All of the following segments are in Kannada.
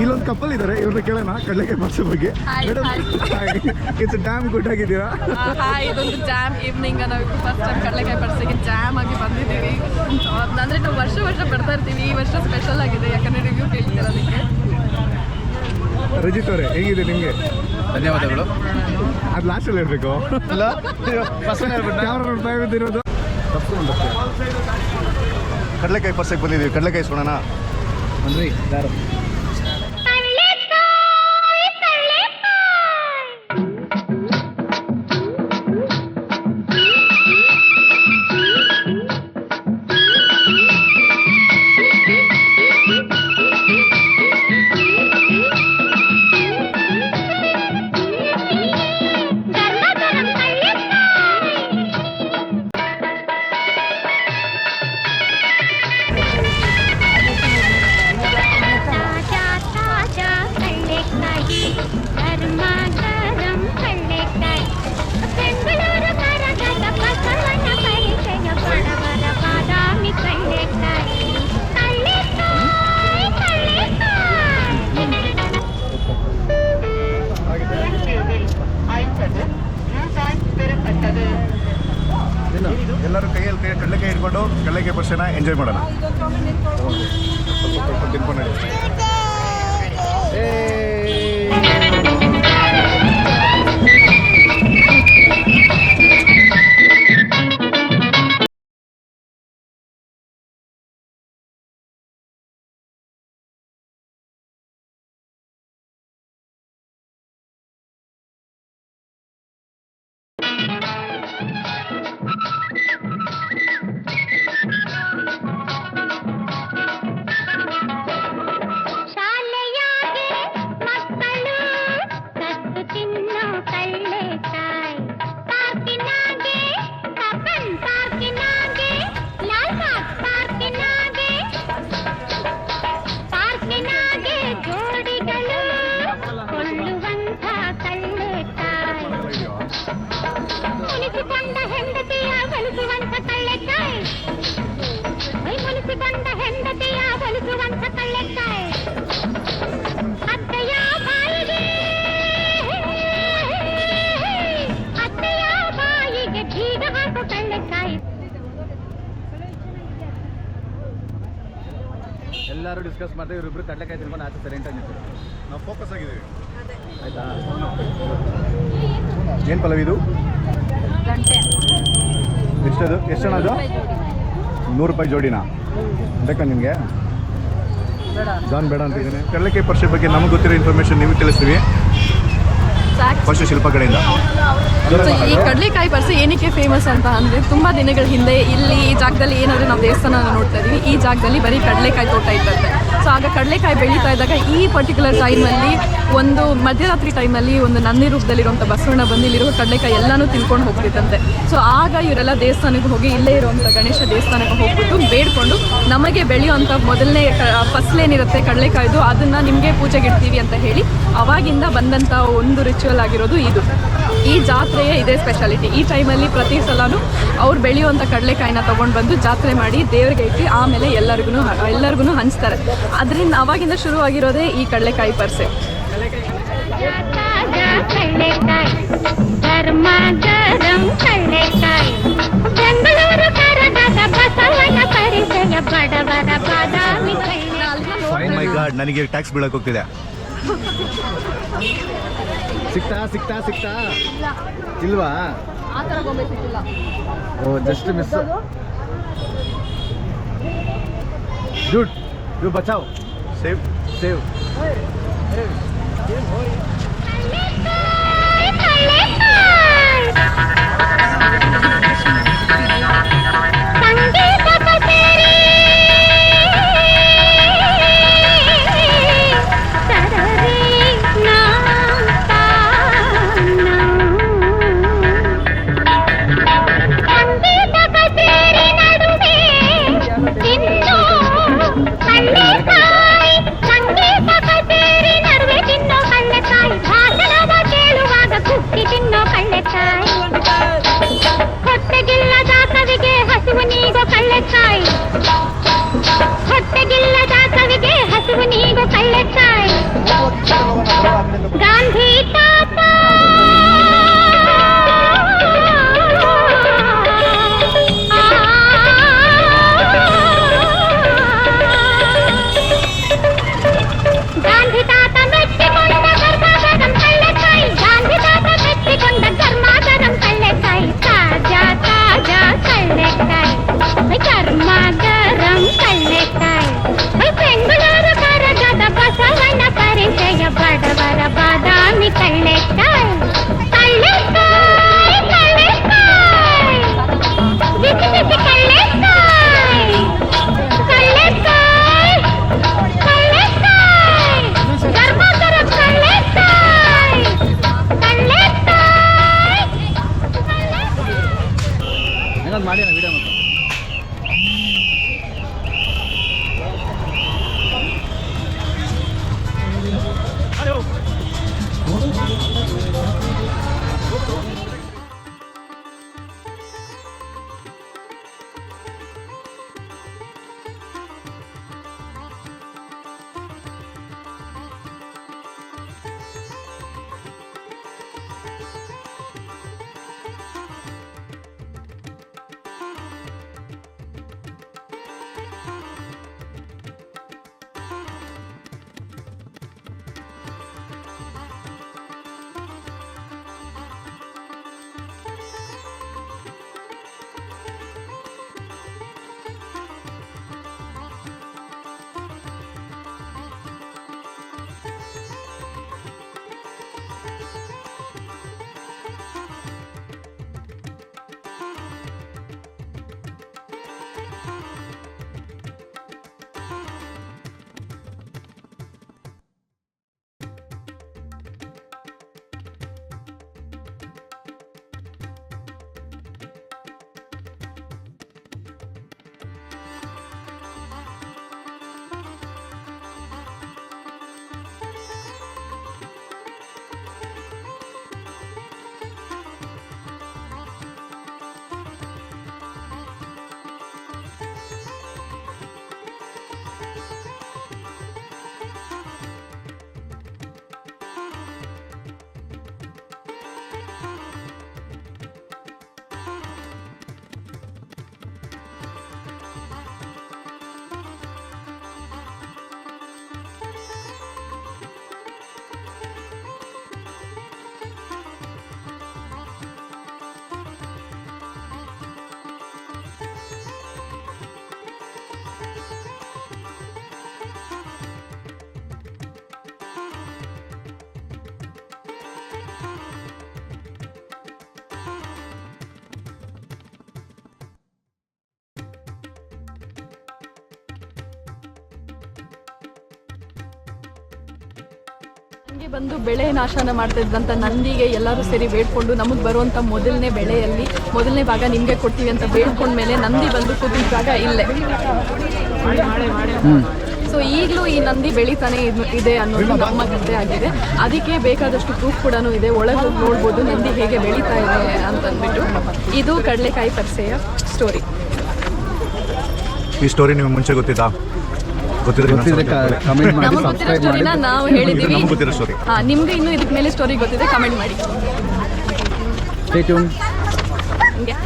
ಇಲ್ಲೊಂದು ಕಪಲ್ ಇದ್ದಾರೆ, ಇವ್ರನ್ನ ಕೇಳೋಣ ಕಡಲೆಕಾಯಿ ಪರ್ಸೆ ಬಗ್ಗೆ. ಇಟ್ಸ್ ಡ್ಯಾಮ್ ಗುಡ್ ಆಗಿದ್ದೀರಾ? ಇದೊಂದು ಜಾಮ್ ಈವ್ನಿಂಗ್. ನಾವು ಫಸ್ಟ್ ಟೈಮ್ ಕಡಲೆಕಾಯಿ ಪರ್ಸೆಗೆ ಜಾಮ್ ಆಗಿ ಬಂದಿದ್ದೀವಿ. ಅಂದರೆ ನಾವು ವರ್ಷ ಬರ್ತಾ ಇರ್ತೀವಿ, ಈ ವರ್ಷ ಸ್ಪೆಷಲ್ ಆಗಿದೆ ಯಾಕಂದರೆ ರಿವ್ಯೂ ಕೇಳ್ತಿರೋದಕ್ಕೆ. ರಜಿತ್ ಅವರೇ, ಹೇಗಿದೆ ನಿಮಗೆ? ಧನ್ಯವಾದಗಳು. ಅದು ಲಾಸ್ಟಲ್ಲಿ ಹೇಳ್ಬೇಕು. ಇರೋದು ಕಡಲೆಕಾಯಿ ಪರ್ಸೆಗೆ ಬಂದಿದ್ದೀವಿ. ಕಡಲೆಕಾಯಿ ಸುಡೋಣ ಬನ್ರಿ. ಯಾರು ಎಲ್ಲರೂ ಕೈಯಲ್ಲಿ ಕಡಲೆಕಾಯಿ ಇಟ್ಕೊಂಡು ಕಡಲೆಕಾಯಿ ಪರ್ಸೆನ ಎಂಜಾಯ್ ಮಾಡೋಣ. ಸ್ವಲ್ಪ ತಿನ್ಕೊಂಡು ಎಲ್ಲರೂ ಡಿಸ್ಕಸ್ ಮಾಡ್ತೀವಿ. ಇವರಿಬ್ರು ಕಡಲೆಕಾಯಿ ತಿನ್ಕೊಂಡು ಆಚೆ ಸೈಲೆಂಟ್ ಆಗಿರ್ತೀವಿ. ನಾವು ಫೋಕಸ್ ಆಗಿದ್ದೀವಿ. ಆಯ್ತಾ? ಏನು ಪಲ್ಲವಿ ಇದು? ಎಷ್ಟದು? ಎಷ್ಟು ಜನ ಅದು? 100 ರೂಪಾಯಿ ಜೋಡಿನಾ? ಬೇಕಾ ನಿಮಗೆ? ಜಾನ್ ಬೇಡ ಅಂತಿದ್ದೀನಿ. ಕಡಲೆಕಾಯಿ ಪರ್ಸೆ ಬಗ್ಗೆ ನಮಗೆ ಗೊತ್ತಿರೋ ಇನ್ಫಾರ್ಮೇಷನ್ ನೀವು ತಿಳಿಸ್ತೀವಿ. ಫಸ್ಟ್ ಶಿಲ್ಪ ಕಡೆಯಿಂದ. ಈ ಕಡಲೆಕಾಯಿ ಪರ್ಸೆ ಏನಕ್ಕೆ ಫೇಮಸ್ ಅಂತ ಅಂದರೆ, ತುಂಬ ದಿನಗಳ ಹಿಂದೆ ಇಲ್ಲಿ ಈ ಜಾಗದಲ್ಲಿ ಏನಾದರೂ ನಾವು ದೇವಸ್ಥಾನ ನೋಡ್ತಾ ಇದ್ದೀವಿ, ಈ ಜಾಗದಲ್ಲಿ ಬರೀ ಕಡಲೆಕಾಯಿ ತೋಟ ಇರ್ತದೆ. ಸೊ ಆಗ ಕಡಲೆಕಾಯಿ ಬೆಳೀತಾ ಇದ್ದಾಗ ಈ ಪರ್ಟಿಕ್ಯುಲರ್ ಟೈಮಲ್ಲಿ ಒಂದು ಮಧ್ಯರಾತ್ರಿ ಟೈಮಲ್ಲಿ ಒಂದು ನಂದಿ ರೂಪದಲ್ಲಿರುವಂಥ ಬಸವಣ್ಣ ಬಂದು ಇಲ್ಲಿರುವ ಕಡಲೆಕಾಯಿ ಎಲ್ಲನೂ ತಿನ್ಕೊಂಡು ಹೋಗ್ತಿತ್ತಂತೆ. ಸೊ ಆಗ ಇವರೆಲ್ಲ ದೇವಸ್ಥಾನಕ್ಕೆ ಹೋಗಿ ಇಲ್ಲೇ ಇರುವಂಥ ಗಣೇಶ ದೇವಸ್ಥಾನಕ್ಕೆ ಹೋಗ್ಬಿಟ್ಟು ಬೇಡ್ಕೊಂಡು ನಮಗೆ ಬೆಳೆಯುವಂಥ ಮೊದಲನೇ ಫಸಲೇನಿರುತ್ತೆ ಕಡಲೆಕಾಯ್ದು, ಅದನ್ನು ನಿಮಗೆ ಪೂಜೆಗೆ ಇಡ್ತೀವಿ ಅಂತ ಹೇಳಿ ಅವಾಗಿಂದ ಬಂದಂಥ ಒಂದು ರಿಚುವಲ್ ಆಗಿರೋದು ಇದು. ಈ ಜಾತ್ರೆಯೇ ಇದೇ ಸ್ಪೆಷಾಲಿಟಿ. ಈ ಟೈಮಲ್ಲಿ ಪ್ರತಿ ಸಲನೂ ಅವ್ರು ಬೆಳೆಯುವಂಥ ಕಡಲೆಕಾಯಿನ ತೊಗೊಂಡು ಬಂದು ಜಾತ್ರೆ ಮಾಡಿ ದೇವರಿಗೆ ಇಟ್ಟು ಆಮೇಲೆ ಎಲ್ಲರಿಗೂ ಹಂಚ್ತಾರೆ. ಅದರಿಂದ ಅವಾಗಿಂದ ಶುರುವಾಗಿರೋದೇ ಈ ಕಡಲೆಕಾಯಿ ಪರ್ಸೆ. ಮೈ ಗಾಡ್, ನನಗೆ ಟ್ಯಾಕ್ಸ್ ಬೀಳಕ್ಕೆ ಹೋಗ್ತಿದೆ. ಸಿಕ್ತಾ ಇಲ್ವಾ? ಓ ಜಸ್ಟ್ ಮಿಸ್. ಗುಡ್, ಯು ಬಚಾವ್. ಸೇವ್. ಹೊಟ್ಟೆಗಿಲ್ಲ ನಮಗೆ ಬಂದು ಬೆಳೆ ನಾಶನ ಮಾಡ್ತಿದ್ದಂಥ ನಂದಿಗೆ ಎಲ್ಲರೂ ಸೇರಿ ಬೇಡ್ಕೊಂಡು ನಮಗೆ ಬರುವಂಥ ಮೊದಲನೇ ಬೆಳೆಯಲ್ಲಿ ಮೊದಲನೇ ಭಾಗ ನಿಮಗೆ ಕೊಡ್ತೀವಿ ಅಂತ ಬೇಡ್ಕೊಂಡ್ಮೇಲೆ ನಂದಿ ಬಂದು ಕೂತಿದ್ದ ಜಾಗ ಇಲ್ಲೇ. ಸೊ ಈಗಲೂ ಈ ನಂದಿ ಬೆಳೀತಾನೆ ಇದೆ ಅನ್ನೋದು ನಮ್ಮ ಕಥೆ ಆಗಿದೆ. ಅದಕ್ಕೆ ಬೇಕಾದಷ್ಟು ಪ್ರೂಫ್ ಕೂಡ ಇದೆ. ಒಳಗೆ ಹೋಗಿ ನೋಡ್ಬೋದು ನಂದಿ ಹೇಗೆ ಬೆಳೀತಾ ಇದೆ ಅಂತಂದ್ಬಿಟ್ಟು. ಇದು ಕಡಲೆಕಾಯಿ ಪರಿಸೆಯ ಸ್ಟೋರಿ. ಈ ಸ್ಟೋರಿ ನಿಮಗೆ ಮುಂಚೆ ಗೊತ್ತಿತ್ತಾ? ಗೊತ್ತಿದ್ರೆ ಕಮೆಂಟ್ ಮಾಡಿ, ನಮಗೆ ಗೊತ್ತಿರೋ ಸಬ್ಸ್ಕ್ರೈಬ್ ಮಾಡಿ. ಸ್ಟೋರಿನ ನಾವು ಹೇಳಿದ್ದೀವಿ. ನಮ್ಗೆ ಗೊತ್ತಿರೋ ಸ್ಟೋರಿ. ನಿಮ್ಗೆ ಇನ್ನೂ ಇದಕ್ಕೆ ಮೇಲೆ ಸ್ಟೋರಿ ಗೊತ್ತಿದೆ, ಕಮೆಂಟ್ ಮಾಡಿ. Stay tune. ಹಿಂಗೆ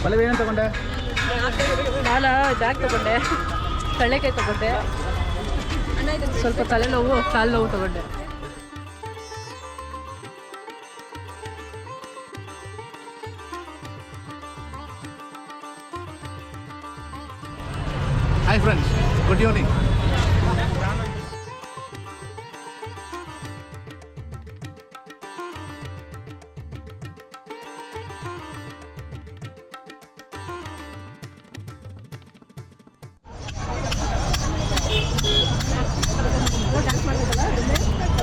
ಪಲ್ಲವಿ ಏನು ತಗೊಂಡೆ? ನಾನು ಜಾಕ್ ತಗೊಂಡೆ, ಕಡಲೆಕಾಯಿ ತಗೊಂಡೆ, ಸ್ವಲ್ಪ ತಲೆನೋವು, ಕಾಲು ನೋವು ತಗೊಂಡೆ. Hi friends, good evening.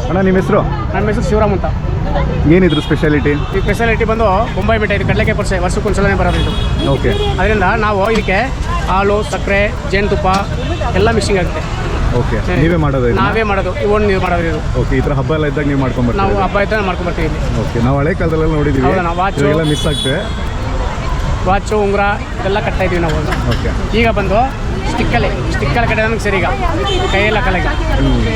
ಅಣ್ಣ, ನಿಮ್ಮ ಹೆಸರು? ನನ್ನ ಹೆಸರು ಶಿವರಾಮ್ ಅಂತ. ಏನಿದ್ರು ಸ್ಪೆಷಾಲಿಟಿ? ಈ ಸ್ಪೆಷಾಲಿಟಿ ಬಂದು ಬೊಂಬಾಯಿ ಮಿಠಾಯಿ, ಇದು ಕಡಲೆಕಾಯಿ ಪರಿಸೆ ವರ್ಷಕ್ಕೊಂದ್ಸಲನೇ ಬರೋದು ಇದು. ಓಕೆ. ಅದರಿಂದ ನಾವು ಇದಕ್ಕೆ ಹಾಲು, ಸಕ್ಕರೆ, ಜೇನುತುಪ್ಪ ಎಲ್ಲ ಮಿಕ್ಸಿಂಗ್ ಆಗುತ್ತೆ. ಓಕೆ, ನೀವೇ ಮಾಡೋದು ಇದನ್ನ? ನಾವೇ ಮಾಡೋದು, ಇವನ್ ನೀವು ಮಾಡೋದು ಇದು. ಓಕೆ, ಈ ಥರ ಹಬ್ಬ ಎಲ್ಲ ಇದ್ದಾಗ ನೀವು ನಾವು ಮಾಡ್ಕೊಂಬರ್ತೀವಿ? ಹಬ್ಬ ಇದ್ದಾಗ ಮಾಡ್ಕೊಂಡ್ಬರ್ತೀವಿ ಇಲ್ಲಿ. ಓಕೆ, ನಾವು ಹಳೆ ಕಾಲದಲ್ಲೆಲ್ಲ ನೋಡಿದ್ದೀವಿ, ಹೌದಾ, ನಾವು watch- ಇವಾಗೆಲ್ಲ ಮಿಸ್ ಆಗ್ತದೆ. ವಾಚು, ಉಂಗುರ ಇದೆಲ್ಲ ಕಟ್ತಾ ಇದೀವಿ ನಾವು. ಓಕೆ. ಈಗ ಬಂದು ಸ್ಟಿಕ್ಕಲ್ಲಿ ಕಡೆ ನಮಗೆ ಸರಿ, ಈಗ ಕೈಯೆಲ್ಲ ಕಲೆಗ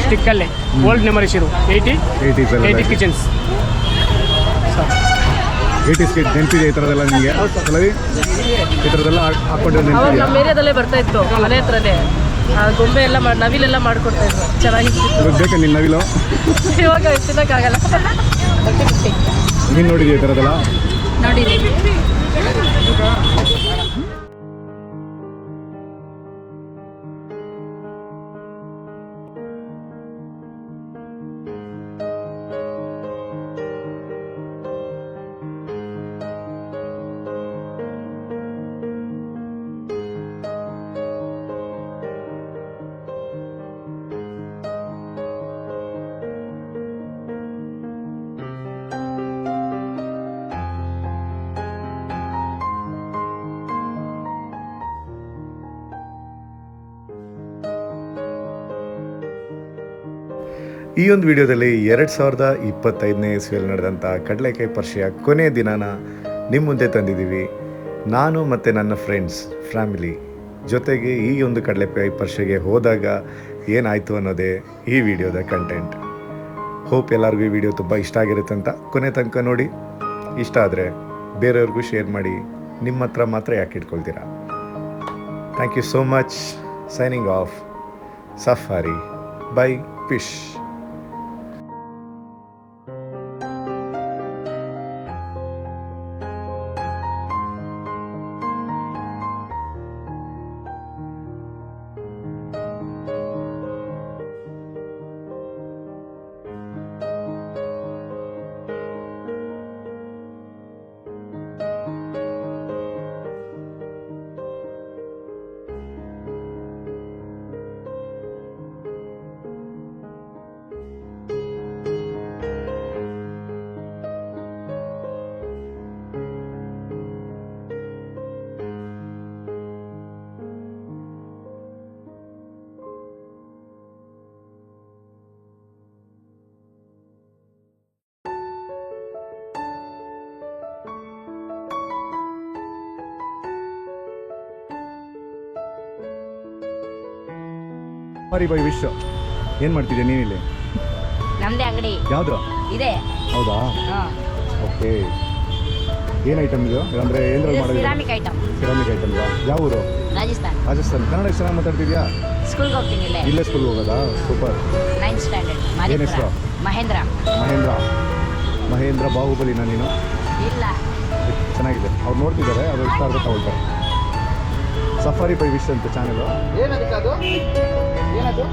ಸ್ಟಿಕ್ಕಲ್ಲಿ ಓಲ್ಡ್ ಮೆಮರೀಸ್ ಇದು 80 ಕಿಚನ್ಸ್. 80s ಕಿಡ್ ನೆನಪಿದೆ ಈ ಥರದೆಲ್ಲ ನಿಮಗೆ? ಪಲ್ಲವಿ, ಈ ಥರದೆಲ್ಲ ಹಾಕ್ಕೊಂಡು ನೆನಪಿದೆಯಾ? ನಮ್ಮ ಏರಿಯಾದಲ್ಲೇ ಬರ್ತಾ ಇತ್ತು, ಮನೆ ಹತ್ರನೇ ಗೊಂಬೆ ಎಲ್ಲ ನವಿಲೆಲ್ಲ ಮಾಡ್ಕೊಡ್ತಾ ಇದ್ರು, ಚೆನ್ನಾಗಿತ್ತು. ಇವಾಗ ಬೇಕಾ ನಿನ್ನ ನವಿಲು? ಇವಾಗ ತಿನ್ನೋಕ್ಕಾಗಲ್ಲ. ನೀನು ನೋಡಿದ್ಯಾ ಈ ಥರದೆಲ್ಲ? ನೋಡಿದ್ದೀವಿ. ಈ ಒಂದು ವಿಡಿಯೋದಲ್ಲಿ 2025ನೇ ಇಸ್ವಿಯಲ್ಲಿ ನಡೆದಂಥ ಕಡಲೆಕಾಯಿ ಪರಿಷೆಯ ಕೊನೆಯ ದಿನಾನ ನಿಮ್ಮ ಮುಂದೆ ತಂದಿದ್ದೀವಿ. ನಾನು ಮತ್ತು ನನ್ನ ಫ್ರೆಂಡ್ಸ್, ಫ್ಯಾಮಿಲಿ ಜೊತೆಗೆ ಈ ಒಂದು ಕಡಲೆಕಾಯಿ ಪರಿಷೆಗೆ ಹೋದಾಗ ಏನಾಯಿತು ಅನ್ನೋದೇ ಈ ವಿಡಿಯೋದ ಕಂಟೆಂಟ್. ಹೋಪ್ ಎಲ್ಲರಿಗೂ ಈ ವಿಡಿಯೋ ತುಂಬ ಇಷ್ಟ ಆಗಿರುತ್ತೆ ಅಂತ ಕೊನೆ ತನಕ ನೋಡಿ. ಇಷ್ಟ ಆದರೆ ಬೇರೆಯವ್ರಿಗೂ ಶೇರ್ ಮಾಡಿ. ನಿಮ್ಮ ಹತ್ರ ಮಾತ್ರ ಯಾಕೆ ಇಟ್ಕೊಳ್ತೀರಾ? Thank you so much. Signing off, safari by fish. Safari by wish. ಏನು ಮಾಡ್ತಿದ್ಯಾ ನೀನಿಲ್ಲಿ? ನಮ್ದೇ ಅಂಗಡಿ ಯಾವುದು ಇದೆ. ಹೌದಾ? ಓಕೆ. ಏನು ಐಟಮ್ ಇದು? ಅಂದರೆ ಏನಾದ್ರು ಮಾಡೋದು? Ceramic item. ಸಿರಾಮಿಕ್ ಐಟಮ್ಗಾ? ಯಾವ ಊರು? ರಾಜಸ್ಥಾನ್ ರಾಜಸ್ಥಾನ್. ಕನ್ನಡ ಎಷ್ಟು ಚೆನ್ನಾಗಿ ಮಾತಾಡ್ತಿದ್ಯಾ? ಸ್ಕೂಲ್ಗೆ ಹೋಗ್ತೀನಿ ಇಲ್ಲೇ ಇಲ್ಲೇ ಸ್ಕೂಲ್ಗೆ ಹೋಗೋದಾ? ಸೂಪರ್. 9th ಸ್ಟ್ಯಾಂಡರ್ಡ್ ಏನ್ ಹೆಸರು? ಮಹೇಂದ್ರ. ಮಹೇಂದ್ರ ಬಾಹುಬಲಿನ ನೀನು? ಇಲ್ಲ ಚೆನ್ನಾಗಿದೆ. ಅವ್ರು ನೋಡ್ತಿದ್ದಾರೆ, ಅವ್ರು ಇಷ್ಟ ಆಗುತ್ತೆ ತಗೊಳ್ತಾರೆ. ಸಫಾರಿ ಬೈ ವಿಶ್ ಅಂತ ಚಾನಲ್. ಏನದಕ್ಕೆ ಅದು ಏನದು